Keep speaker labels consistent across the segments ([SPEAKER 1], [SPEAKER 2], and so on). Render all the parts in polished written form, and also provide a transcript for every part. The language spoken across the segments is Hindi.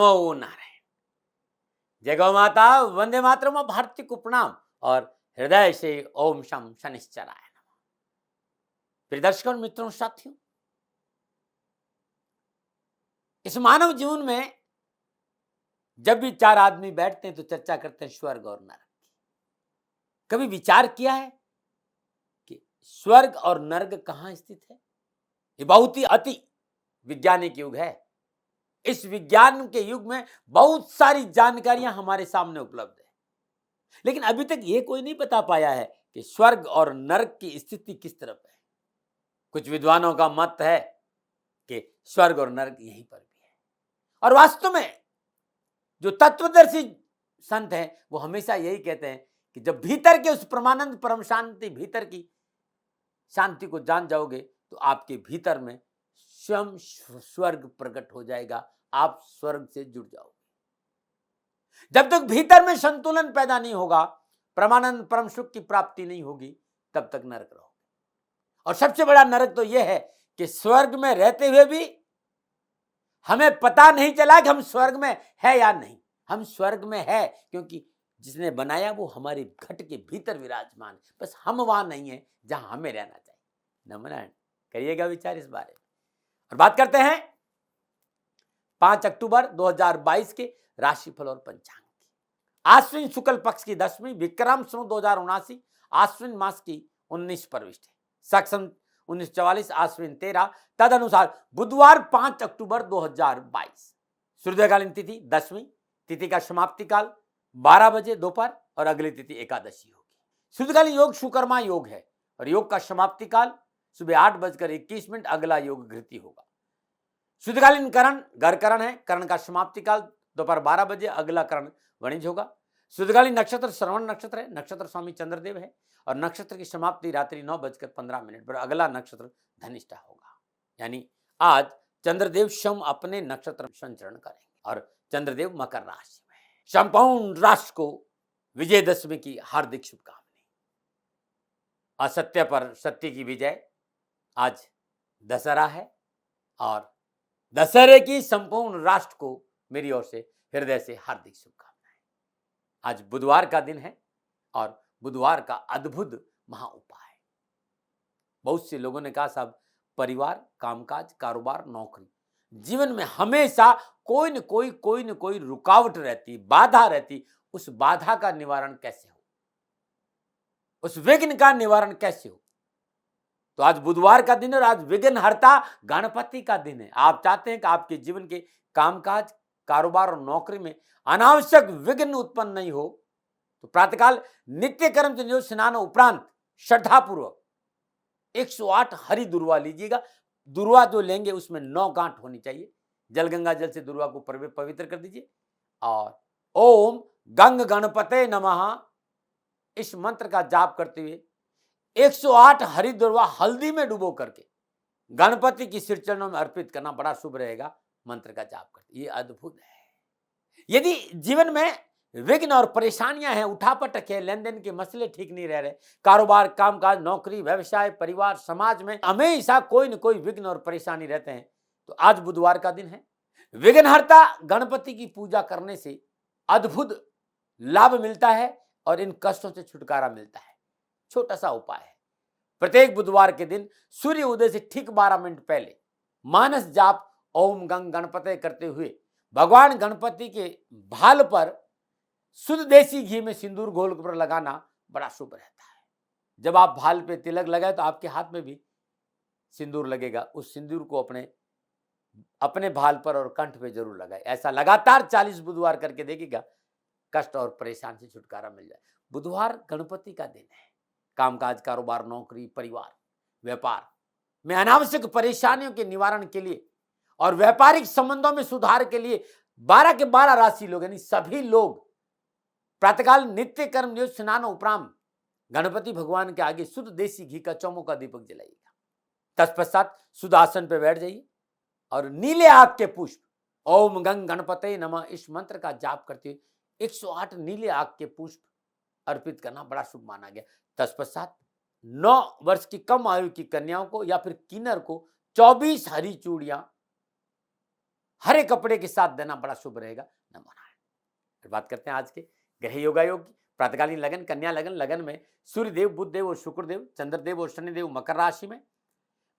[SPEAKER 1] नमो नारायण। जय गौ माता, वंदे मातरम, भारती को प्रणाम और हृदय से ओम शम शनिश्चराय नमः। प्रिय दर्शकों, मित्रों, साथियों, इस मानव जीवन में जब भी चार आदमी बैठते हैं तो चर्चा करते हैं स्वर्ग और नरक की। कभी विचार किया है कि स्वर्ग और नरक कहां स्थित है? ये बहुत ही अति वैज्ञानिक युग है। इस विज्ञान के युग में बहुत सारी जानकारियां हमारे सामने उपलब्ध है, लेकिन अभी तक ये कोई नहीं बता पाया है कि स्वर्ग और नरक की स्थिति किस तरफ है। कुछ विद्वानों का मत है कि स्वर्ग और नरक यहीं पर भी है, और वास्तव में जो तत्वदर्शी संत हैं वो हमेशा यही कहते हैं कि जब भीतर के उस परमानंद परम शांति, भीतर की शांति को जान जाओगे तो आपके भीतर में स्वयं स्वर्ग प्रकट हो जाएगा, आप स्वर्ग से जुड़ जाओगे। जब तक भीतर में संतुलन पैदा नहीं होगा, परमानंद परम सुख की प्राप्ति नहीं होगी, तब तक नरक रहोगे। और सबसे बड़ा नरक तो यह है कि स्वर्ग में रहते हुए भी हमें पता नहीं चला कि हम स्वर्ग में है या नहीं। हम स्वर्ग में है क्योंकि जिसने बनाया वो हमारे घट के भीतर विराजमान है, बस हम वहां नहीं है जहां हमें रहना चाहिए। नमन करिएगा विचार इस बारे में। और बात करते हैं 5 अक्टूबर 2022 के राशिफल और पंचांग की। आश्विन शुक्ल पक्ष की 10वीं, विक्रम संवत 2079, आश्विन मास की 19 प्रविष्टि, सक्षम 1944, आश्विन 13। तद अनुसार बुधवार 5 अक्टूबर 2022, सूर्योदयकालीन तिथि 10वीं, तिथि का समाप्ति काल 12 बजे दोपहर और अगली तिथि एकादशी होगी। सूर्यकालीन योग सुकर्मा योग है और योग का समाप्ति काल सुबह 8:21, अगला योग घृति होगा। शुद्धकालीन करण घर करण है, करण का समाप्ति काल दोपहर 12 बजे, अगला करण वणिज होगा। शुद्धकालीन नक्षत्र श्रवण नक्षत्र है, नक्षत्र स्वामी चंद्रदेव है और नक्षत्र की समाप्ति रात्रि 9:15 पर, अगला नक्षत्र धनिष्ठा होगा। यानी आज चंद्रदेव स्वयं अपने नक्षत्र संचरण करेंगे और चंद्रदेव मकर राशि में। संपूर्ण राष्ट्र को विजयदशमी की हार्दिक शुभकामनाएं। असत्य पर सत्य की विजय। आज दशहरा है और दशहरे की संपूर्ण राष्ट्र को मेरी ओर से हृदय से हार्दिक शुभकामनाएं। आज बुधवार का दिन है और बुधवार का अद्भुत महाउपाय। बहुत से लोगों ने कहा साहब परिवार, कामकाज, कारोबार, नौकरी, जीवन में हमेशा कोई न कोई रुकावट रहती, बाधा रहती। उस बाधा का निवारण कैसे हो, उस विघ्न का निवारण कैसे हो? तो आज बुधवार का दिन है और आज विघ्नहर्ता गणपति का दिन है। आप चाहते हैं कि आपके जीवन के कामकाज, कारोबार और नौकरी में अनावश्यक विघ्न उत्पन्न नहीं हो, तो प्रातःकाल नित्य कर्म से जो स्नान उपरांत श्रद्धापूर्वक 108 हरी दुर्वा लीजिएगा। दुर्वा जो लेंगे उसमें 9 गांठ होनी चाहिए। जल गंगा जल से दुर्वा को पवित्र कर दीजिए और ओम गंग गणपते नमः इस मंत्र का जाप करते हुए 108 हरी दुर्वा हल्दी में डुबो करके गणपति की सिर चरणों में अर्पित करना बड़ा शुभ रहेगा। मंत्र का जाप करते, ये अद्भुत है। यदि जीवन में विघ्न और परेशानियां हैं, उठापटक है, लेन देन के मसले ठीक नहीं रह रहे, कारोबार, कामकाज, नौकरी, व्यवसाय, परिवार, समाज में हमेशा कोई न कोई विघ्न और परेशानी रहते हैं, तो आज बुधवार का दिन है। विघ्नहर्ता गणपति की पूजा करने से अद्भुत लाभ मिलता है और इन कष्टों से छुटकारा मिलता है। छोटा सा उपाय है, प्रत्येक बुधवार के दिन सूर्य उदय से ठीक 12 मिनट पहले मानस जाप ओम गंग गणपते करते हुए भगवान गणपति के भाल पर शुद्ध देसी घी में सिंदूर घोल कर लगाना बड़ा शुभ रहता है। जब आप भाल पे तिलक लगाए तो आपके हाथ में भी सिंदूर लगेगा। उस सिंदूर को अपने भाल पर और कंठ पे जरूर लगाए। ऐसा लगातार 40 बुधवार करके देखिएगा, कष्ट और परेशान से छुटकारा मिल जाए। बुधवार गणपति का दिन है। कामकाज, कारोबार, नौकरी, परिवार, व्यापार में अनावश्यक परेशानियों के निवारण के लिए और व्यापारिक संबंधों में सुधार के लिए 12 के 12 राशि लोग यानी सभी लोग प्रातःकाल नित्य कर्म जो स्नान उपरांत गणपति भगवान के आगे शुद्ध देसी घी का चौमुखा दीपक जलाइएगा। तत्पश्चात शुद्ध आसन पर बैठ जाइए और नीले आग के पुष्प ओम गंग गणपते नमः इस मंत्र का जाप करते हुए 108 नीले आग के पुष्प अर्पित करना बड़ा शुभ माना गया। तत्पश्चात 9 वर्ष की कम आयु की कन्याओं को या फिर किन्नर को 24 हरी चूड़ियां हरे कपड़े के साथ देना बड़ा शुभ रहेगा, नमो नारायण। फिर बात करते हैं आज के ग्रह योगायोग की। प्रातकालीन लगन, कन्या लगन, लगन में सूर्य देव, बुध देव और शुक्र देव, चंद्र देव और शनि देव मकर राशि में,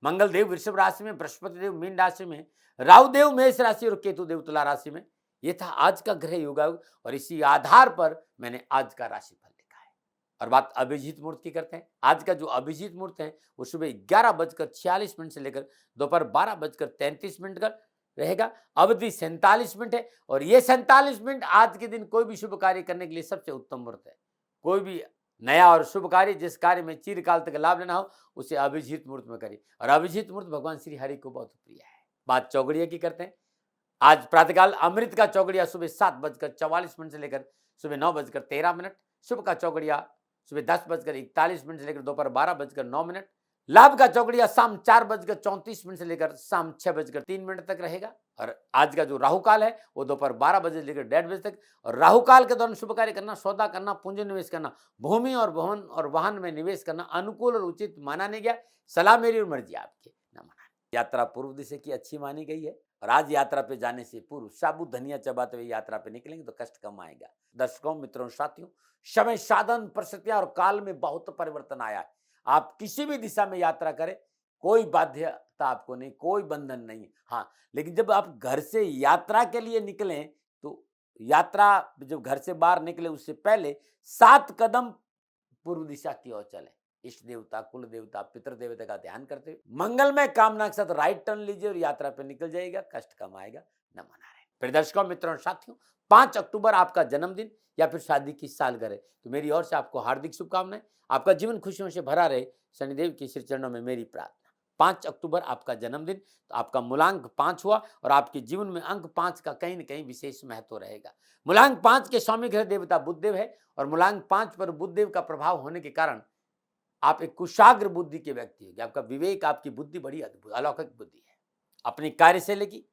[SPEAKER 1] मंगल देव वृषभ राशि में, बृहस्पति देव मीन राशि में, राहु देव मेष राशि और केतु देव तुला राशि में। यह था आज का ग्रह योगायोग और इसी आधार पर मैंने आज का राशिफल लिखा है। और बात अभिजीत मुहूर्त की करते हैं। आज का जो अभिजीत मुहूर्त है वो सुबह 11:46 से लेकर दोपहर 12:33 का रहेगा। अवधि 47 मिनट है और ये 47 मिनट आज के दिन कोई भी शुभ कार्य करने के लिए सबसे उत्तम मुहूर्त है। कोई भी नया और शुभ कार्य, जिस कार्य में चिरकाल तक लाभ लेना हो, उसे अभिजीत मुहूर्त में करिए। और अभिजीत मुहूर्त भगवान श्री हरि को बहुत प्रिय है। बात चौगड़िया की करते हैं। आज प्रातःकाल अमृत का चौगड़िया सुबह 7:44 से लेकर सुबह 9:13। शुभ का चौगड़िया सुबह 10:41 से लेकर दोपहर 12:09। लाभ का चौगड़िया शाम 4:34 से लेकर शाम 6:03 तक रहेगा। और आज का जो राहु काल है वो दोपहर 12 बजे से लेकर 1:30 बजे तक। और राहु काल के दौरान शुभ कार्य करना, सौदा करना, पूंजी निवेश करना, भूमि और भवन और वाहन में निवेश करना अनुकूल और उचित माना नहीं गया। सलाह मेरी और मर्जी आपकी, न मना। यात्रा पूर्व दिशा की अच्छी मानी गई है और आज यात्रा पे जाने से पूर्व साबुत धनिया चबाते हुए यात्रा पे निकलेंगे तो कष्ट कम आएगा। दर्शकों, मित्रों, साथियों, समय, साधन, परिस्थितियां और काल में बहुत परिवर्तन आया है। आप किसी भी दिशा में यात्रा करें, कोई बाध्यता आपको नहीं, कोई बंधन नहीं। हाँ, लेकिन जब आप घर से यात्रा के लिए निकलें तो यात्रा जब घर से बाहर निकले उससे पहले 7 कदम पूर्व दिशा की ओर चले। इष्ट देवता, कुल देवता, पितृ देवता का ध्यान करते हुए मंगलमय कामना के साथ राइट टर्न लीजिए और यात्रा पे निकल जाइएगा, कष्ट कम आएगा, न मना रहे। फिर दर्शकों, मित्रों, साथियों, 5 अक्टूबर आपका जन्मदिन या फिर शादी की सालगिरह है, तो मेरी ओर से आपको हार्दिक शुभकामनाएं। आपका जीवन खुशियों से भरा रहे, शनिदेव के श्री चरणों में मेरी प्रार्थना। 5 अक्टूबर आपका जन्मदिन, तो आपका मूलांक 5 हुआ और आपके जीवन में अंक 5 का कहीं न कहीं विशेष महत्व रहेगा। मूलांक 5 के स्वामी ग्रह देवता बुधदेव है और मूलांक 5 पर बुधदेव का प्रभाव होने के कारण आप एक कुशाग्र बुद्धि के व्यक्ति होंगे। आपका विवेक, आपकी बुद्धि बड़ी अद्भुत अलौकिक बुद्धि है। अपनी कार्यशैली की,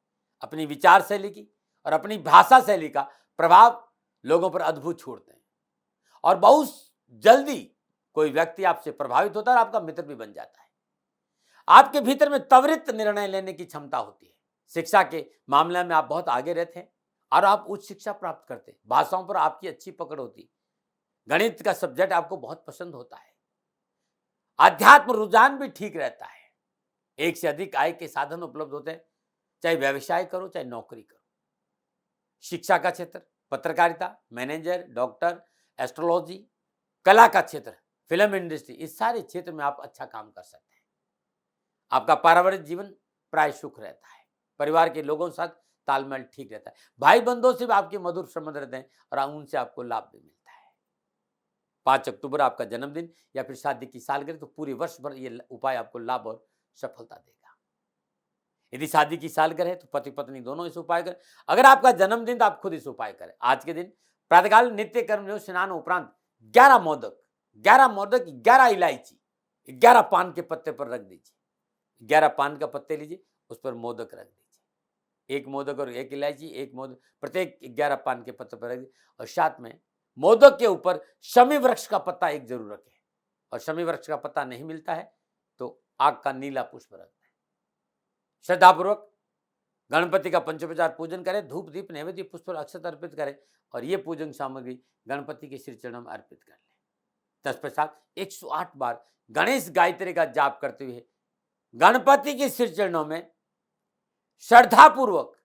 [SPEAKER 1] अपनी विचार शैली की और अपनी भाषा शैली का प्रभाव लोगों पर अद्भुत छोड़ते हैं और बहुत जल्दी कोई व्यक्ति आपसे प्रभावित होता है और आपका मित्र भी बन जाता है। आपके भीतर में त्वरित निर्णय लेने की क्षमता होती है। शिक्षा के मामले में आप बहुत आगे रहते हैं और आप उच्च शिक्षा प्राप्त करते हैं। भाषाओं पर आपकी अच्छी पकड़ होती है। गणित का सब्जेक्ट आपको बहुत पसंद होता है। अध्यात्म रुझान भी ठीक रहता है। एक से अधिक आय के साधन उपलब्ध होते हैं, चाहे व्यवसाय करो चाहे नौकरी करो। शिक्षा का क्षेत्र, पत्रकारिता, मैनेजर, डॉक्टर, एस्ट्रोलॉजी, कला का क्षेत्र, फिल्म इंडस्ट्री, इस सारे क्षेत्र में आप अच्छा काम कर सकते हैं। आपका पारिवारिक जीवन प्राय सुख रहता है। परिवार के लोगों के साथ तालमेल ठीक रहता है। भाई बंधुओं से भी आपके मधुर संबंध रहते हैं और उनसे आपको लाभ भी मिलता है। 5 अक्टूबर आपका जन्मदिन या फिर शादी की सालगिरह, तो पूरे वर्ष भर ये उपाय आपको लाभ और सफलता देगा। यदि शादी की सालगिरह है तो पति पत्नी दोनों इस उपाय करें। अगर आपका जन्मदिन तो आप खुद इस उपाय करें। आज के दिन प्रातःकाल नित्य कर्म जो स्नान उपरांत 11 मोदक, 11 इलायची, 11 पान के पत्ते पर रख दीजिए। 11 पान का पत्ते लीजिए, उस पर मोदक रख दीजिए। एक मोदक और एक इलायची, एक मोदक प्रत्येक 11 पान के पत्ते पर रख दीजिए और साथ में मोदक के ऊपर शमी वृक्ष का पत्ता एक जरूर रखें। और शमी वृक्ष का पत्ता नहीं मिलता है तो आग का नीला पुष्प रखें। श्रद्धापूर्वक गणपति का पंचोपचार पूजन करें। धूप, दीप, नैवेद्य, पुष्प और अक्षत अर्पित करें और ये पूजन सामग्री गणपति के श्री चरणों में अर्पित कर लें। तत्पश्चात 108 बार गणेश गायत्री का जाप करते हुए गणपति के श्री चरणों में श्रद्धापूर्वक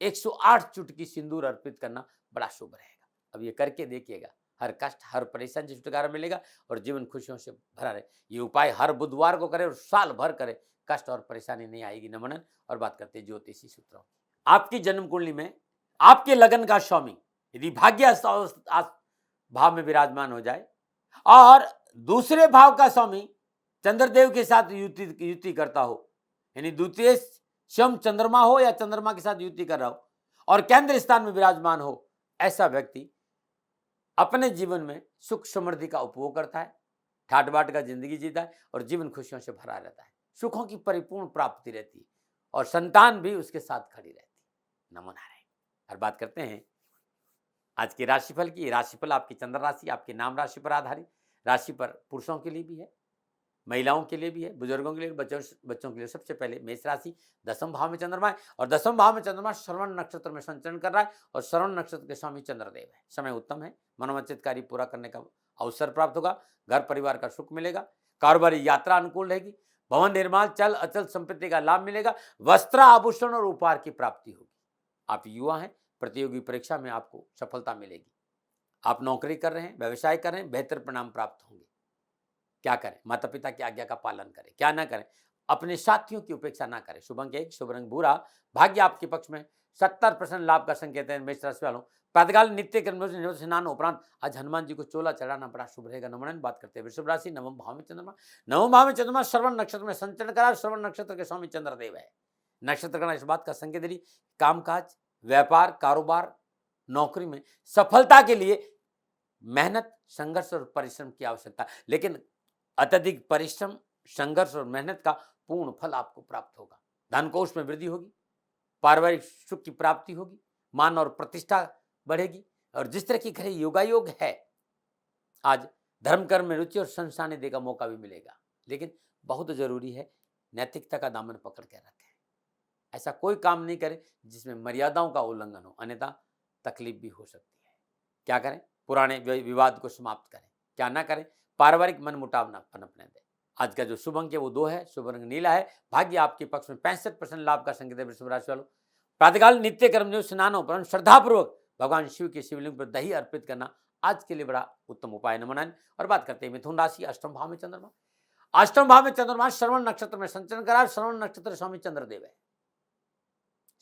[SPEAKER 1] 108 चुटकी सिंदूर अर्पित करना बड़ा शुभ रहेगा। अब ये करके देखिएगा, हर कष्ट, हर परेशानी से छुटकारा मिलेगा और जीवन खुशियों से भरा रहे। ये उपाय हर बुधवार को करें और साल भर करें, कष्ट और परेशानी नहीं आएगी। नमन। और बात करते हैं ज्योतिषी सूत्रों। आपकी जन्म कुंडली में आपके लगन का स्वामी यदि भाग्य भाव में विराजमान हो जाए और दूसरे भाव का स्वामी चंद्रदेव के साथ युति करता हो, यानी द्वितीय स्वयं चंद्रमा हो या चंद्रमा के साथ युति कर रहा हो और केंद्र स्थान में विराजमान हो, ऐसा व्यक्ति अपने जीवन में सुख समृद्धि का उपभोग करता है, ठाट बाट का जिंदगी जीता है और जीवन खुशियों से भरा रहता है। सुखों की परिपूर्ण प्राप्ति रहती है और संतान भी उसके साथ खड़ी रहती है। नमो नारायण। और बात करते हैं आज के राशिफल की। राशिफल आपकी चंद्र राशि, आपके नाम राशि पर आधारित राशि पर पुरुषों के लिए भी है महिलाओं के लिए भी है, बुजुर्गों के लिए, बच्चों के लिए। सबसे पहले मेष राशि, 10वें भाव में चंद्रमा है और 10वें भाव में चंद्रमा श्रवण नक्षत्र में संचरण कर रहा है और श्रवण नक्षत्र के स्वामी चंद्रदेव है। समय उत्तम है, मनोवांछित कार्य पूरा करने का अवसर प्राप्त होगा, घर परिवार का सुख मिलेगा, कारोबारी यात्रा अनुकूल रहेगी, भवन निर्माण, चल अचल संपत्ति का लाभ मिलेगा, वस्त्र आभूषण और उपहार की प्राप्ति होगी। आप युवा हैं, प्रतियोगी परीक्षा में आपको सफलता मिलेगी। आप नौकरी कर रहे हैं, व्यवसाय कर रहे हैं, बेहतर परिणाम प्राप्त होंगे। क्या करें? माता पिता की आज्ञा का पालन करें। क्या ना करें? अपने साथियों की उपेक्षा ना करें। शुभ अंक 1, शुभ रंग भूरा, भाग्य आपके पक्ष में, 70% लाभ का संकेत है। मेष राशि वालों, प्रातःकाल नित्य कर्म स्नान उपरांत आज हनुमान जी को चोला चढ़ाना बड़ा शुभ रहेगा। नमन बात करते हैं वृषभ राशि, 9वें भाव में चंद्रमा, 9वें भाव में चंद्रमा श्रवण नक्षत्र में संचरण करा। श्रवण नक्षत्र के स्वामी चंद्रदेव है। नक्षत्र गणना इस बात का संकेत दे, कामकाज, व्यापार, कारोबार, नौकरी में सफलता के लिए मेहनत, संघर्ष और परिश्रम की आवश्यकता, लेकिन अत्यधिक परिश्रम, संघर्ष और मेहनत का पूर्ण फल आपको प्राप्त होगा। धन कोष में वृद्धि होगी, पारिवारिक सुख की प्राप्ति होगी, मान और प्रतिष्ठा बढ़ेगी और जिस तरह की घरे योगायोग है, आज धर्म कर्म में रुचि और संस्था निधि का मौका भी मिलेगा। लेकिन बहुत जरूरी है नैतिकता का दामन पकड़ के रखें। ऐसा कोई काम नहीं करें जिसमें मर्यादाओं का उल्लंघन हो, अन्यथा तकलीफ भी हो सकती है। क्या करें? पुराने विवाद को समाप्त करें। क्या ना करें? पारिवारिक मन मुटाव न पनपने दें। आज का जो शुभ अंक है वो 2 है, शुभ रंग नीला है, भाग्य आपके पक्ष में, 65% लाभ का संकेत है। वृषभ राशि वालों, प्रातःकाल नित्य कर्म स्नान उपरांत श्रद्धापूर्वक भगवान शिव के शिवलिंग पर दही अर्पित करना आज के लिए बड़ा उत्तम उपाय न मनाएं। और बात करते हैं मिथुन राशि, 8वें भाव में चंद्रमा, 8वें भाव में चंद्रमा श्रवण नक्षत्र में संचरण करा। श्रवण नक्षत्र स्वामी चंद्रदेव है।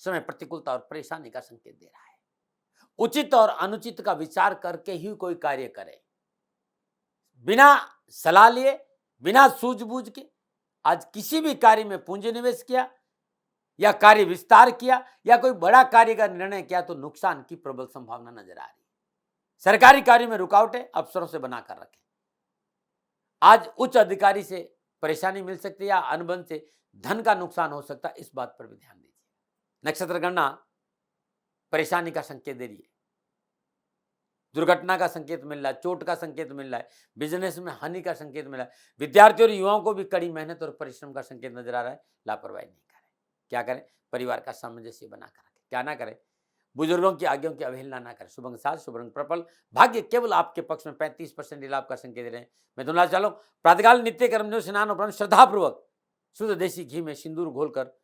[SPEAKER 1] समय प्रतिकूलता और परेशानी का संकेत दे रहा है। उचित और अनुचित का विचार करके ही कोई कार्य करे, बिना सलाह लिए, बिना सूझबूझ के आज किसी भी कार्य में पूंजी निवेश किया या कार्य विस्तार किया या कोई बड़ा कार्य का निर्णय किया तो नुकसान की प्रबल संभावना नजर आ रही है। सरकारी कार्य में रुकावटें अफसरों से बनाकर रखें। आज उच्च अधिकारी से परेशानी मिल सकती है या अनुबंध से धन का नुकसान हो सकता है, इस बात पर भी ध्यान दीजिए। नक्षत्र गणना परेशानी का संकेत दे रही है, दुर्घटना का संकेत मिल रहा है, चोट का संकेत मिल रहा है, बिजनेस में हानि का संकेत मिल रहा है। विद्यार्थियों और युवाओं को भी कड़ी मेहनत और परिश्रम का संकेत नजर आ रहा है। लापरवाही नहीं करें। क्या करें? परिवार का सामंजस्य बनाकर रखें। क्या ना करें? बुजुर्गों की आज्ञाओं की अवहेलना ना करें। शुभ अंक 7, शुभ रंग पर्पल, भाग्य केवल आपके पक्ष में, 35% लाभ का संकेत दे रहे हैं। मिथुन राशि वालों, प्रातःकाल नित्य कर्म स्नान उपरांत श्रद्धापूर्वक शुद्ध देसी घी में सिंदूर घोलकर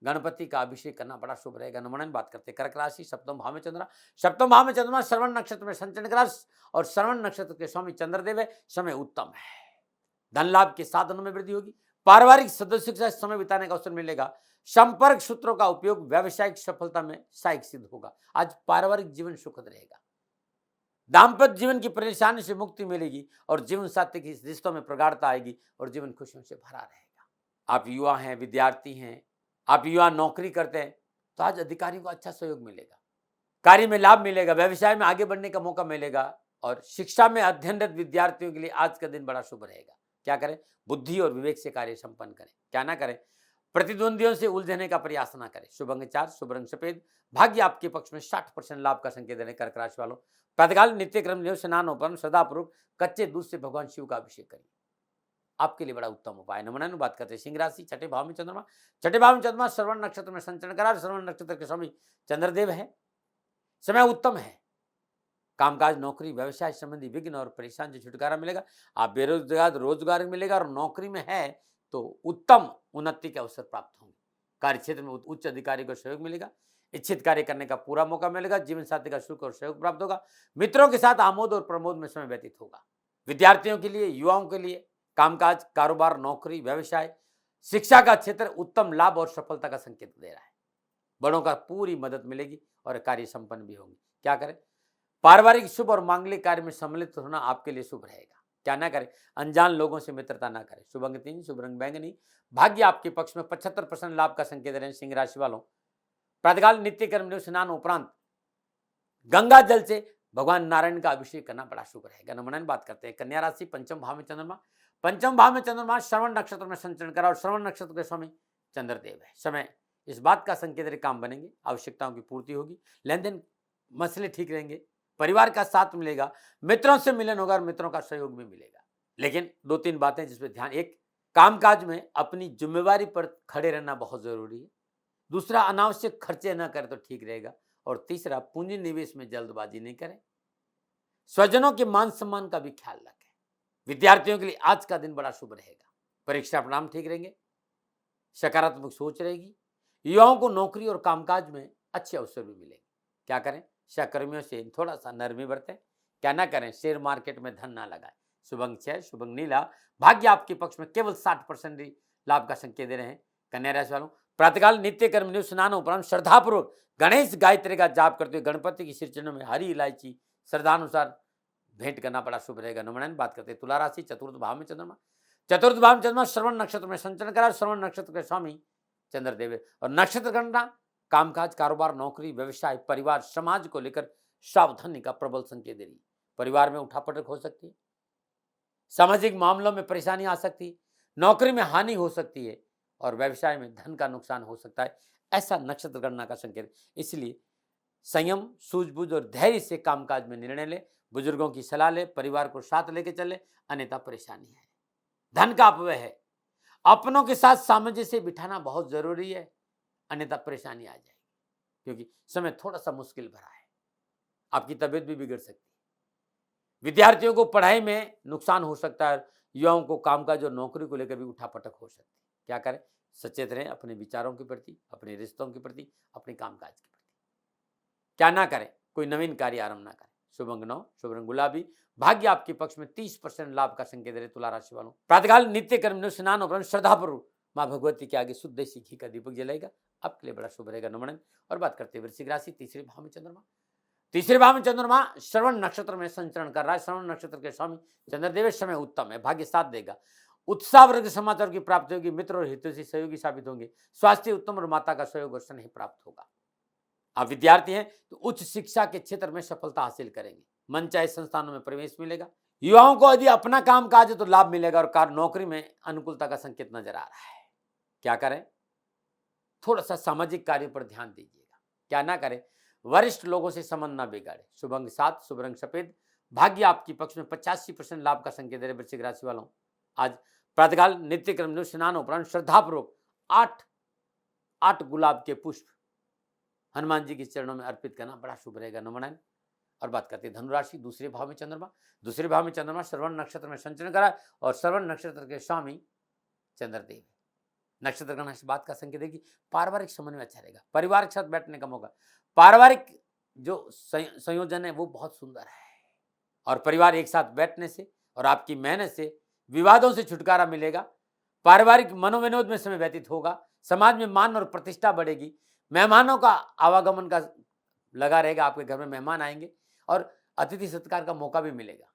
[SPEAKER 1] गणपति का अभिषेक करना बड़ा शुभ रहेगा। नमन बात करते हैं कर्क राशि, 7वें भाव में चंद्रमा, 7वें भाव में चंद्रमा श्रवण नक्षत्र में संचरण करा और श्रवण नक्षत्र के स्वामी चंद्रदेव है। समय उत्तम है, धन लाभ के साधनों में वृद्धि होगी, पारिवारिक सदस्यों के साथ समय बिताने का अवसर मिलेगा, संपर्क सूत्रों का उपयोग व्यावसायिक सफलता में सहायक सिद्ध होगा। आज पारिवारिक जीवन सुखद रहेगा, दाम्पत्य जीवन की परेशानी से मुक्ति मिलेगी और जीवन साथी के रिश्तों में प्रगाढ़ता आएगी और जीवन खुशियों से भरा रहेगा। आप युवा हैं, विद्यार्थी हैं, आप युवा नौकरी करते हैं तो आज अधिकारियों को अच्छा सहयोग मिलेगा, कार्य में लाभ मिलेगा, व्यवसाय में आगे बढ़ने का मौका मिलेगा और शिक्षा में अध्ययनरत विद्यार्थियों के लिए आज का दिन बड़ा शुभ रहेगा। क्या करें? बुद्धि और विवेक से कार्य संपन्न करें। क्या ना करें? प्रतिद्वंदियों से उलझने का प्रयास ना करें। शुभ अंक 4, शुभ रंग सफेद, भाग्य आपके पक्ष में, 60% लाभ का संकेत देने। कर्क राशि वालों, प्रातःकाल नित्य क्रम स्नान उपरांत श्रद्धापूर्वक कच्चे दूध से भगवान शिव का अभिषेक करिए, आपके लिए बड़ा उत्तम उपाय। नमन बात करते हैं सिंह राशि, 6ठे भाव में चंद्रमा, 6ठे भाव में चंद्रमा श्रवण नक्षत्र में संचरण करा। श्रवण नक्षत्र के स्वामी चंद्रदेव है। समय उत्तम है, कामकाज, नौकरी, व्यवसाय संबंधी विघ्न और परेशान से छुटकारा मिलेगा। आप बेरोजगार, रोजगार मिलेगा और नौकरी में है तो उत्तम उन्नति के अवसर प्राप्त होंगे। कार्य क्षेत्र में उच्च अधिकारी को सहयोग मिलेगा, इच्छित कार्य करने का पूरा मौका मिलेगा, जीवन साथी का सुख और सहयोग प्राप्त होगा, मित्रों के साथ आमोद और प्रमोद में समय व्यतीत होगा। विद्यार्थियों के लिए, युवाओं के लिए कामकाज, कारोबार, नौकरी, व्यवसाय, शिक्षा का क्षेत्र उत्तम लाभ और सफलता का संकेत दे रहा है। बड़ों का पूरी मदद मिलेगी और कार्य संपन्न भी होंगे। क्या करें? पारिवारिक शुभ और मांगलिक कार्य में सम्मिलित होना आपके लिए शुभ रहेगा। क्या ना करें? अनजान लोगों से मित्रता ना करें। शुभ अंक 3, शुभ रंग बैंगनी, भाग्य आपके पक्ष में, 75% लाभ का संकेत दे रहे हैं। सिंह राशि वालों, प्रातःकाल नित्य कर्म स्नान उपरांत गंगा जल से भगवान नारायण का अभिषेक करना बड़ा शुभ रहेगा। नमन बात करते हैं कन्या राशि, 5वें भाव में चंद्रमा, 5वें भाव में चंद्रमा श्रवण नक्षत्र में संचरण करा और श्रवण नक्षत्र के स्वामी चंद्रदेव है। समय इस बात का संकेत है काम बनेंगे, आवश्यकताओं की पूर्ति होगी, लेन देन मसले ठीक रहेंगे, परिवार का साथ मिलेगा, मित्रों से मिलन होगा और मित्रों का सहयोग भी मिलेगा। लेकिन 2-3 बातें जिस पे ध्यान, एक कामकाज में अपनी जिम्मेवारी पर खड़े रहना बहुत जरूरी है। दूसरा, अनावश्यक खर्चे न करें तो ठीक रहेगा। और तीसरा, पूंजी निवेश में जल्दबाजी नहीं करें। स्वजनों के मान सम्मान का भी ख्याल रखें। विद्यार्थियों के लिए आज का दिन बड़ा शुभ रहेगा। परीक्षा परिणाम ठीक रहेंगे, सकारात्मक सोच रहेगी। युवाओं को नौकरी और कामकाज में अच्छे अवसर भी मिलेंगे। क्या करें? सहकर्मियों से थोड़ा सा नरमी बरतें। क्या ना करें? शेयर मार्केट में धन ना लगाएं। शुभ अंक 6, शुभ अंक नीला। भाग्य आपके पक्ष में केवल 60% ही लाभ का संकेत दे रहे हैं। कन्या राशि वालों, प्रातःकाल नित्य कर्म नियुक्त स्नान उपरांत श्रद्धापूर्वक गणेश गायत्री का जाप करते हुए गणपति की श्री चरणों में हरी इलायची श्रद्धानुसार भेंट करना बड़ा शुभ रहेगा। नमन। बात करते हैं तुला राशि, चतुर्थ भाव में चंद्रमा। चतुर्थ भाव में चंद्रमा श्रवण नक्षत्र में संचरण करा। श्रवण नक्षत्र के स्वामी चंद्रदेव है। और नक्षत्र गणना कामकाज, कारोबार, नौकरी, व्यवसाय, परिवार, समाज को लेकर सावधानी का प्रबल संकेत दे रही है। परिवार में उठापटक हो सकती है, सामाजिक मामलों में परेशानी आ सकती है, नौकरी में हानि हो सकती है और व्यवसाय में धन का नुकसान हो सकता है। ऐसा नक्षत्र गणना का संकेत। इसलिए संयम, सूझबूझ और धैर्य से कामकाज में निर्णय ले। बुजुर्गों की सलाह ले, परिवार को साथ लेके चले, अन्यथा परेशानी है। धन का अपव्यय है। अपनों के साथ सामंजस्य बिठाना बहुत जरूरी है, अन्यथा परेशानी आ जाएगी, क्योंकि समय थोड़ा सा मुश्किल भरा है। आपकी तबीयत भी बिगड़ सकती है। विद्यार्थियों को पढ़ाई में नुकसान हो सकता है। युवाओं को कामकाज और नौकरी को लेकर भी उठापटक हो सकती है। क्या करें? सचेत रहें अपने विचारों के प्रति, अपने रिश्तों के प्रति, अपने कामकाज के प्रति। क्या ना करें? कोई नवीन कार्य आरंभ ना करें। शुभ अंक 9, शुभ रंग गुलाबी। भाग्य आपके पक्ष में 30% लाभ का संकेत दे रहे तुला राशि वालों। प्रातःकाल नित्य कर्म स्नान उपरांत श्रद्धापूर्वक मां भगवती के आगे शुद्ध देसी घी का दीपक जलाएगा, आपके लिए बड़ा शुभ रहेगा। नमन। और बात करते हैं वृश्चिक राशि, तीसरे भाव में चंद्रमा। तीसरे भाव में चंद्रमा श्रवण नक्षत्र में संचरण कर रहा है। श्रवण नक्षत्र के स्वामी चंद्रदेव। समय उत्तम है, भाग्य साथ देगा। उत्साह वर्ग समाचार की प्राप्ति होगी। मित्र और हितैषी सहयोगी साबित होंगे। स्वास्थ्य उत्तम और माता का सहयोग और स्नेह प्राप्त होगा। आप विद्यार्थी हैं तो उच्च शिक्षा के क्षेत्र में सफलता हासिल करेंगे। मन चाहे संस्थानों में प्रवेश मिलेगा। युवाओं को यदि अपना काम काज है तो लाभ मिलेगा और नौकरी में अनुकूलता का संकेत नजर आ रहा है। क्या करें? थोड़ा सा सामाजिक कार्य पर ध्यान दीजिएगा। क्या ना करें? वरिष्ठ लोगों से संबंध ना बिगाड़े। शुभ अंक 7, शुभ रंग सफेद। भाग्य आपके पक्ष में 85% लाभ का संकेत दे रहे वृश्चिक राशि वालों। आज प्रातःकाल नित्य क्रम स्नान उपरांत श्रद्धापूर्वक 8 गुलाब के पुष्प हनुमान जी के चरणों में अर्पित करना बड़ा शुभ रहेगा। नमन। और बात करते हैं धनुराशि, दूसरे भाव में चंद्रमा। दूसरे भाव में चंद्रमा श्रवण नक्षत्र में संचरण करा और श्रवण नक्षत्र के स्वामी चंद्रदेव। नक्षत्र गणना इस बात का संकेत है कि पारिवारिक समन्वय अच्छा रहेगा। परिवार के साथ बैठने का मौका, पारिवारिक जो संयोजन है वो बहुत सुंदर है और परिवार एक साथ बैठने से और आपकी मेहनत से विवादों से छुटकारा मिलेगा। पारिवारिक मनोविनोद में समय व्यतीत होगा। समाज में मान और प्रतिष्ठा बढ़ेगी। मेहमानों का आवागमन का लगा रहेगा। आपके घर में मेहमान आएंगे और अतिथि सत्कार का मौका भी मिलेगा।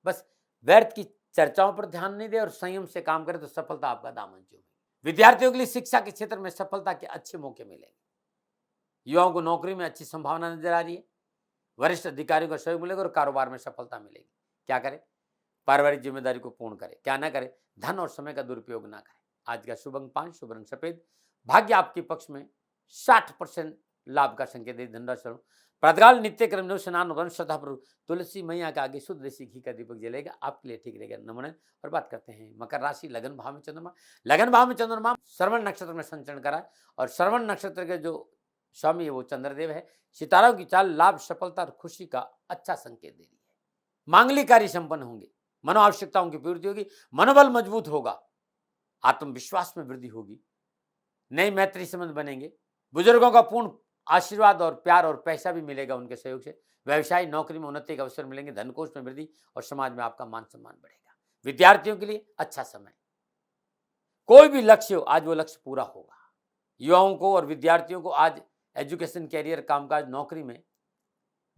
[SPEAKER 1] बस व्यर्थ की चर्चाओं पर ध्यान नहीं दे और संयम से काम करें तो सफलता आपका दामन चूमेगी। विद्यार्थियों के लिए शिक्षा के क्षेत्र में सफलता के अच्छे मौके मिलेंगे। युवाओं को नौकरी में अच्छी संभावना नजर आ रही है। वरिष्ठ अधिकारियों का सहयोग मिलेगा और कारोबार में सफलता मिलेगी। क्या करें? पारिवारिक जिम्मेदारी को पूर्ण करें। क्या ना करें? धन और समय का दुरुपयोग ना करें। आज का शुभ अंक 5, शुभ रंग सफेद। भाग्य आपके पक्ष में 60% लाभ का संकेत दे धनराशि। प्रातःकाल नित्य क्रम स्नान उपरांत श्रद्धापूर्वक तुलसी मैया के आगे शुद्ध देसी घी का दीपक जलेगा, आपके लिए ठीक रहेगा। नमन। और बात करते हैं मकर राशि, लगन भाव में चंद्रमा। लगन भाव में चंद्रमा श्रवण नक्षत्र में संचरण करा और श्रवण नक्षत्र के जो स्वामी है वो चंद्रदेव है। सितारों की चाल लाभ, सफलता और खुशी का अच्छा संकेत दे रही है। मांगलिक कार्य संपन्न होंगे। मनो आवश्यकताओं की पूर्ति होगी। मनोबल मजबूत होगा। आत्मविश्वास में वृद्धि होगी। नई मैत्री संबंध बनेंगे। बुजुर्गों का पूर्ण आशीर्वाद और प्यार और पैसा भी मिलेगा उनके सहयोग से। व्यवसाय, नौकरी में उन्नति के अवसर मिलेंगे। धनकोष में वृद्धि और समाज में आपका मान सम्मान बढ़ेगा। विद्यार्थियों के लिए अच्छा समय। कोई भी लक्ष्य हो, आज वो लक्ष्य पूरा होगा। युवाओं को और विद्यार्थियों को आज एजुकेशन, कैरियर, कामकाज, नौकरी में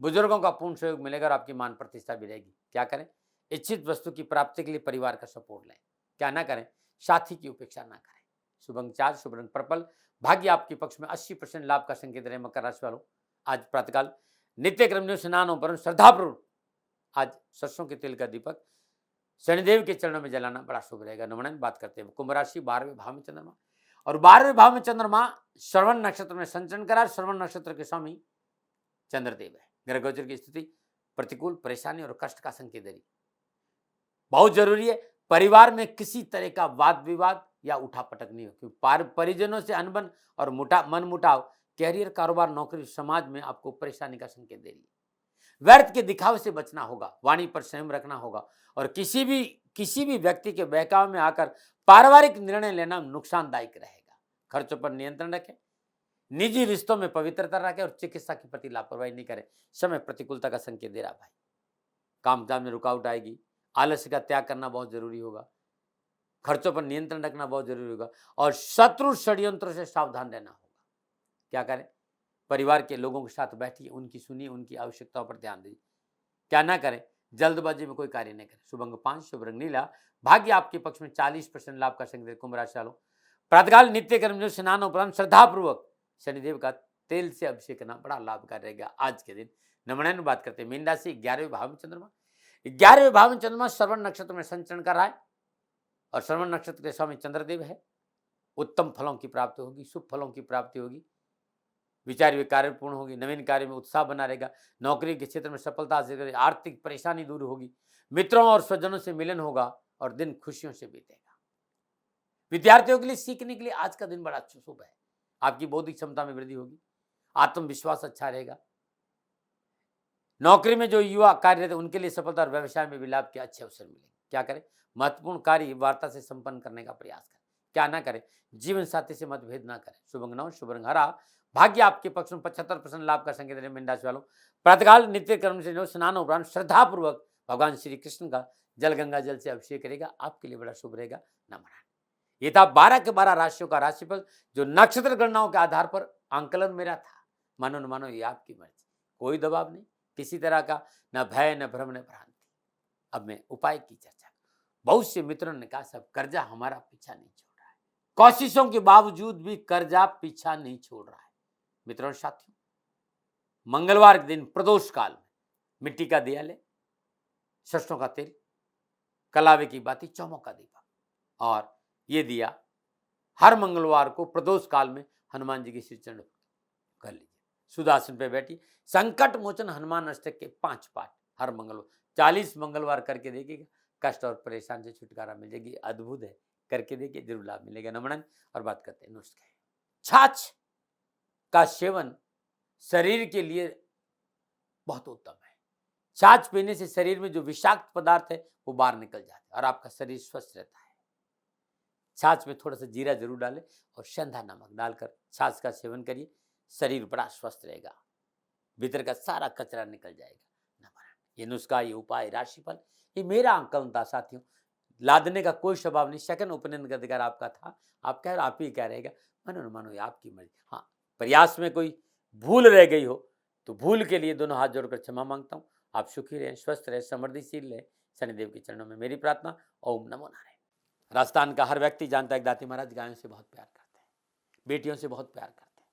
[SPEAKER 1] बुजुर्गों का पूर्ण सहयोग मिलेगा और आपकी मान प्रतिष्ठा भी रहेगी। क्या करें? इच्छित वस्तु की प्राप्ति के लिए परिवार का सपोर्ट लें। क्या ना करें? साथी की उपेक्षा ना करें। शुभ अंक 4, शुभ रंग पर्पल। भाग्य आपके पक्ष में 80% लाभ का संकेत रहे मकर राशि वालों। आज प्रातःकाल नित्य क्रम स्नान उपरांत श्रद्धापूर्वक आज सरसों के तेल का दीपक शनिदेव के चरणों में जलाना बड़ा शुभ रहेगा। नमन। बात करते हैं कुंभ राशि, 12वें भाव में चंद्रमा। और 12वें भाव में चंद्रमा श्रवण नक्षत्र में संचरण करा। श्रवण नक्षत्र के स्वामी चंद्रदेव है। ग्रह गोचर की स्थिति प्रतिकूल, परेशानी और कष्ट का संकेत दे रही। बहुत जरूरी है परिवार में किसी तरह का वाद विवाद या उठापटक नहीं हो, क्योंकि परिजनों से अनबन और मनमुटाव कैरियर, कारोबार, नौकरी, समाज में आपको परेशानी का संकेत दे रही है। व्यर्थ के दिखावे से बचना होगा, वाणी पर संयम रखना होगा और किसी भी व्यक्ति के बहकावे में आकर पारिवारिक निर्णय लेना नुकसानदायक रहेगा। खर्चों पर नियंत्रण रखें, निजी रिश्तों में पवित्रता रखें और चिकित्सा के प्रति लापरवाही नहीं करें। समय प्रतिकूलता का संकेत दे रहा भाई, कामकाज में रुकावट आएगी, आलस्य का त्याग करना बहुत जरूरी होगा, खर्चों पर नियंत्रण रखना बहुत जरूरी होगा और शत्रु षड्यंत्रों से सावधान रहना होगा। क्या करें? परिवार के लोगों के साथ बैठिए, उनकी सुनिए, उनकी आवश्यकताओं पर ध्यान दीजिए। क्या ना करें? जल्दबाजी में कोई कार्य नहीं करें। शुभ अंक 5, शुभ रंग नीला, भाग्य आपके पक्ष में, 40% लाभ का संकेत कुंभ राशि वालों। प्रातःकाल नित्य कर्म स्नान उपरांत श्रद्धापूर्वक शनिदेव का तेल से अभिषेक करना बड़ा लाभकारी रहेगा आज के दिन। नमन बात करते हैं मीन राशि, 11वें भाव में चंद्रमा। 11वें भाव में चंद्रमा श्रवण नक्षत्र में संचरण कर रहा है और श्रवण नक्षत्र के स्वामी चंद्रदेव है। उत्तम फलों की प्राप्ति होगी, शुभ फलों की प्राप्ति होगी, विचार वे कार्य पूर्ण होगी, नवीन कार्य में उत्साह बना रहेगा, नौकरी के क्षेत्र में सफलता हासिल करेगी, आर्थिक परेशानी दूर होगी, मित्रों और स्वजनों से मिलन होगा और दिन खुशियों से बीतेगा। विद्यार्थियों के लिए सीखने के लिए आज का दिन बड़ा शुभ है। आपकी बौद्धिक क्षमता में वृद्धि होगी, आत्मविश्वास अच्छा रहेगा। नौकरी में जो युवा कार्यरत उनके लिए सफलता और व्यवसाय में भी लाभ के अच्छे अवसर मिलेंगे। क्या करें? महत्वपूर्ण कार्य वार्ता से संपन्न करने का प्रयास करें। क्या ना करें? जीवन साथी से मतभेद ना करें। शुभ अंक 9, शुभ रंग हरा, भाग्य आपके पक्ष में, 75% लाभ का संकेत मीन राशि वालों। प्रातःकाल नित्य कर्म से स्नान उपरांत श्रद्धापूर्वक भगवान श्री कृष्ण का जल गंगा जल से अभिषेक करेगा, आपके लिए बड़ा शुभ रहेगा। नमन। ये था 12 के 12 राशियों का राशिफल जो नक्षत्र गणनाओं के आधार पर आंकलन मेरा था। मानो न मानो ये आपकी मर्जी, कोई दबाव नहीं, किसी तरह का न भय, न भ्रम, न भ्रांति। अब मैं उपाय की चर्चा। बहुत से मित्रों ने कहा साहब कर्जा हमारा पीछा नहीं छोड़ रहा है, कोशिशों के बावजूद भी कर्जा पीछा नहीं छोड़ रहा है। मित्रों साथियों, मंगलवार के दिन प्रदोष काल में मिट्टी का दिया ले, सरसों का तेल, कलावे की बाती, चौमों का दीपक और ये दिया हर मंगलवार को प्रदोष काल में हनुमान जी के श्री चरण कर लीजिए। सुदासन पे बैठी संकट मोचन हनुमान अष्टक के 5 पाठ हर मंगलवार 40 मंगलवार करके देखिएगा, कष्ट और परेशान से छुटकारा मिल जाएगी। अद्भुत है, करके देखिए, जरूर लाभ मिलेगा। नमन। और बात करते हैं नुस्खे। छाछ का सेवन शरीर के लिए बहुत उत्तम है। छाछ पीने से शरीर में जो विषाक्त पदार्थ है वो बाहर निकल जाता है और आपका शरीर स्वस्थ रहता है। छाछ में थोड़ा सा जीरा जरूर डालें और सेंधा नमक डालकर छाछ का सेवन करिए, शरीर बड़ा स्वस्थ रहेगा, भीतर का सारा कचरा निकल जाएगा। ये नुस्खा, ये उपाय, राशिफल, ये मेरा आंकलन था साथियों, लादने का कोई स्वभाव नहीं। सेकंड ओपिनियन का अधिकार आपका था, आप कह रहे, आप ही क्या रहेगा, मानो न मानो ये आपकी मर्जी। हाँ, प्रयास में कोई भूल रह गई हो तो भूल के लिए दोनों हाथ जोड़कर क्षमा मांगता हूँ। आप सुखी रहें, स्वस्थ रहें, समृद्धिशील रहें, शनिदेव के चरणों में मेरी प्रार्थना। ओम नमो नारायण। राजस्थान का हर व्यक्ति जानता है दाती महाराज गायों से बहुत प्यार करते हैं, बेटियों से बहुत प्यार करते हैं।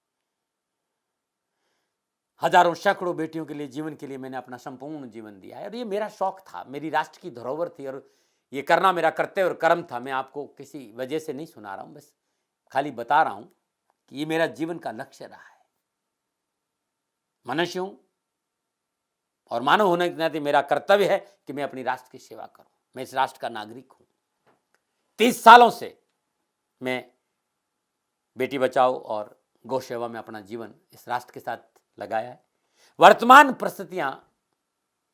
[SPEAKER 1] हजारों सैकड़ों बेटियों के लिए, जीवन के लिए मैंने अपना संपूर्ण जीवन दिया है और ये मेरा शौक था, मेरी राष्ट्र की धरोहर थी और ये करना मेरा कर्तव्य और कर्म था। मैं आपको किसी वजह से नहीं सुना रहा हूं, बस खाली बता रहा हूं कि ये मेरा जीवन का लक्ष्य रहा है। मनुष्य हूं और मानव होने के नाते मेरा कर्तव्य है कि मैं अपनी राष्ट्र की सेवा करूं। मैं इस राष्ट्र का नागरिक हूं। 30 सालों से मैं बेटी बचाओ और गौ सेवा में अपना जीवन इस राष्ट्र के साथ लगाया है। वर्तमान परिस्थितियां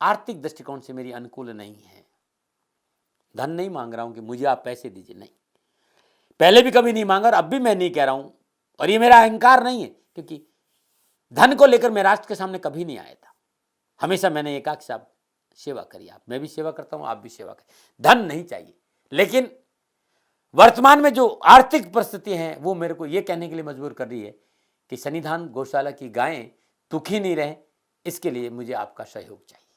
[SPEAKER 1] आर्थिक दृष्टिकोण से मेरी अनुकूल नहीं है। धन नहीं मांग रहा हूं कि मुझे आप पैसे दीजिए, नहीं, पहले भी कभी नहीं मांगा और अब भी मैं नहीं कह रहा हूं और ये मेरा अहंकार नहीं है, क्योंकि धन को लेकर मैं राष्ट्र के सामने कभी नहीं आया था। हमेशा मैंने एक आख साहब सेवा करी, आप, मैं भी सेवा करता हूं, आप भी सेवा करें। धन नहीं चाहिए, लेकिन वर्तमान में जो आर्थिक परिस्थिति है वो मेरे को ये कहने के लिए मजबूर कर रही है कि सन्निधान गौशाला की गायें दुखी नहीं रहे, इसके लिए मुझे आपका सहयोग चाहिए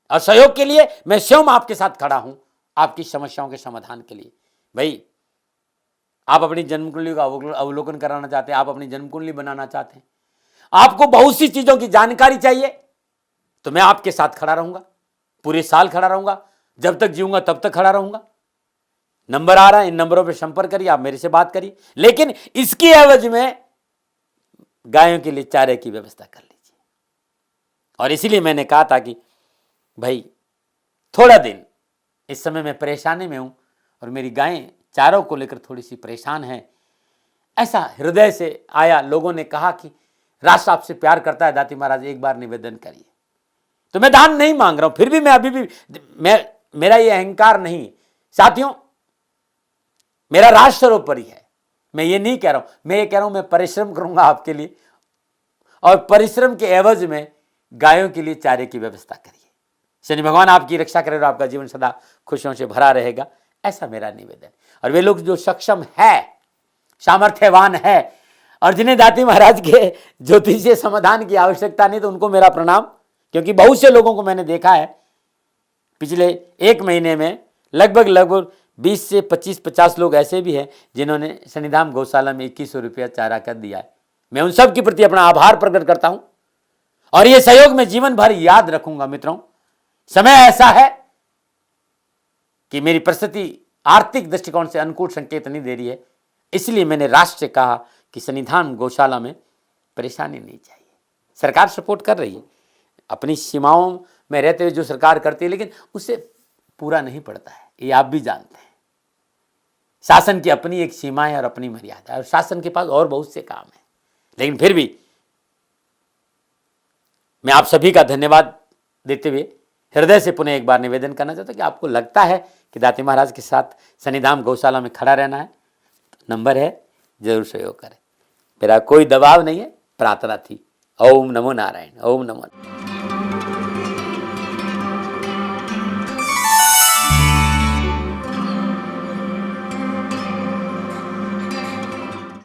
[SPEAKER 1] और सहयोग के लिए मैं स्वयं आपके साथ खड़ा हूं, आपकी समस्याओं के समाधान के लिए। भाई, आप अपनी जन्म कुंडली का अवलोकन कराना चाहते हैं, आप अपनी जन्म कुंडली बनाना चाहते हैं, आपको बहुत सी चीजों की जानकारी चाहिए, तो मैं आपके साथ खड़ा रहूंगा, पूरे साल खड़ा रहूंगा, जब तक जीऊंगा तब तक खड़ा रहूंगा। नंबर आ रहा है, इन नंबरों पर संपर्क करिए, आप मेरे से बात करिए, लेकिन इसकी एवज में गायों के लिए चारे की व्यवस्था कर लीजिए। और इसीलिए मैंने कहा था कि भाई थोड़ा दिन इस समय मैं परेशानी में हूँ और मेरी गायें चारों को लेकर थोड़ी सी परेशान है। ऐसा हृदय से आया। लोगों ने कहा कि राष्ट्र आपसे प्यार करता है दाती महाराज, एक बार निवेदन करिए। तो मैं दान नहीं मांग रहा हूं, फिर भी मैं अभी भी मेरा ये अहंकार नहीं है साथियों, मेरा राष्ट्र सर्वोपरि है। मैं ये नहीं कह रहा हूं, मैं ये कह रहा हूं मैं परिश्रम करूंगा आपके लिए, और परिश्रम के एवज में गायों के लिए चारे की व्यवस्था करिए। शनि भगवान आपकी रक्षा करे और आपका जीवन सदा खुशियों से भरा रहेगा, ऐसा मेरा निवेदन। और वे लोग जो सक्षम है, सामर्थ्यवान है और जिन्हें दाती महाराज के ज्योतिषीय समाधान की आवश्यकता नहीं, तो उनको मेरा प्रणाम। क्योंकि बहुत से लोगों को मैंने देखा है पिछले एक महीने में लगभग 20 से 25-50 लोग ऐसे भी हैं जिन्होंने शनिधाम गौशाला में 2100 रुपया चारा कर दिया है। मैं उन सब के प्रति अपना आभार प्रकट करता हूं और ये सहयोग मैं जीवन भर याद रखूंगा। मित्रों, समय ऐसा है कि मेरी परिस्थिति आर्थिक दृष्टिकोण से अनुकूल संकेत नहीं दे रही है, इसलिए मैंने राष्ट्र से कहा कि शनिधाम गौशाला में परेशानी नहीं चाहिए। सरकार सपोर्ट कर रही है अपनी सीमाओं में रहते हुए, जो सरकार करती है, लेकिन उससे पूरा नहीं पड़ता है, ये आप भी जानते हैं। शासन की अपनी एक सीमा है और अपनी मर्यादा है, और शासन के पास और बहुत से काम है। लेकिन फिर भी मैं आप सभी का धन्यवाद देते हुए हृदय से पुनः एक बार निवेदन करना चाहता हूं कि आपको लगता है कि दाती महाराज के साथ शनिधाम गौशाला में खड़ा रहना है, तो नंबर है, जरूर सहयोग करें। मेरा कोई दबाव नहीं है, प्रार्थना थी। ओम नमो नारायण, ओम नमो।